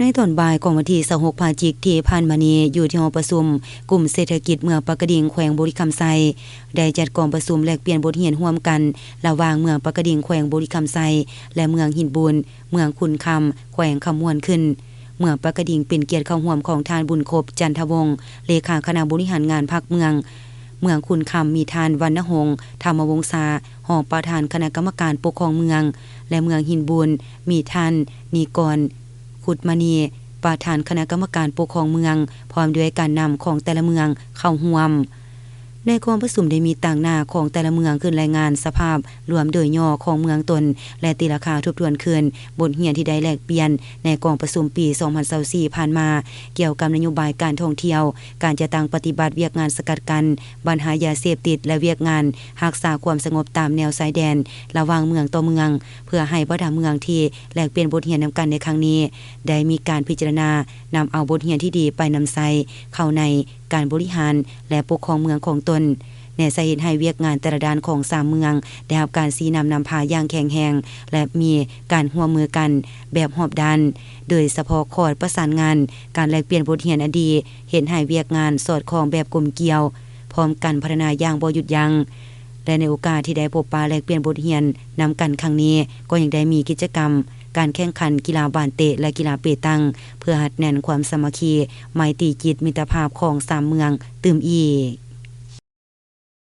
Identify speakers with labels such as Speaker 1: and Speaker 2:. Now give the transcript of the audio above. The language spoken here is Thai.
Speaker 1: ในตอนบ่ายของวันที่26พฤศจิกายนที่ผ่านมานี้อยู่ที่หอประชุมกลุ่มเศรษฐกิจเมืองปากกดิ่งแขวงบุรีคำไซได้จัดกองประชุมแลกเปลี่ยนบทเรียนร่วมกันระหว่างเมืองปากกดิ่งแขวงบุรีคำไซและเมืองหินบุญเมืองคุณคำแขวงคำม่วนขึ้นเมืองปากกดิ่งเป็นเกียรติเข้าร่วมของทานบุญครบจันทวงศ์เลขาคณะบริหารงานภาคเมืองคุณคำมีทานวรรณหงษ์ธรรมวงศารองประธานคณะกรรมการปกครองเมืองและเมืองหินบุญมีทานนิกรขุดมณีประธานคณะกรรมการปกครองเมืองพร้อมด้วยการนำของแต่ละเมืองเข้าร่วมในกองประชุมได้มีต่างหน้าของแต่ละเมืองขึ้นรายงานสภาพรวมโดยย่อของเมืองตนและตีราคาทบทวนคืนบทเรียนที่ได้แลกเปลี่ยนในกองประชุมปี2024ผ่านมาเกี่ยวกับนโยบายการท่องเที่ยวการจะตั้งปฏิบัติเวียกงานสกัดกั้นปัญหายาเสพติดและเวียกงานรักษาความสงบตามแนวชายแดนระหว่างเมืองต่อเมืองเพื่อให้บ่ดาเมืองที่แลกเปลี่ยนบทเรียนนำกันในครั้งนี้ได้มีการพิจารณานำเอาบทเรียนที่ดีไปนำใช้เข้าในการบริหารและปกครองเมืองของตนแน่สาเหตุให้เวียกงานแต่ละด้านของ3เมืองได้รับการชี้นำพาอย่างแข็งแรงและมีการร่วมมือกันแบบรอบด้านโดยเฉพาะข้อประสานงานการแลกเปลี่ยนบทเรียนอดีตเห็นให้เวียกงานสอดคล้องแบบกลมเกลียวพร้อมกันพัฒนาอย่างบ่หยุดยั้งและในโอกาสที่ได้พบปะแลกเปลี่ยนบทเรียนนำกันครั้งนี้ก็ยังได้มีกิจกรรมการแข่งขันกีฬาบานเตะและกีฬาเปตังเพื่อหัดแน่นความสามัคคีไมตรีจิตมิตรภาพของ3เมืองตื่มอีก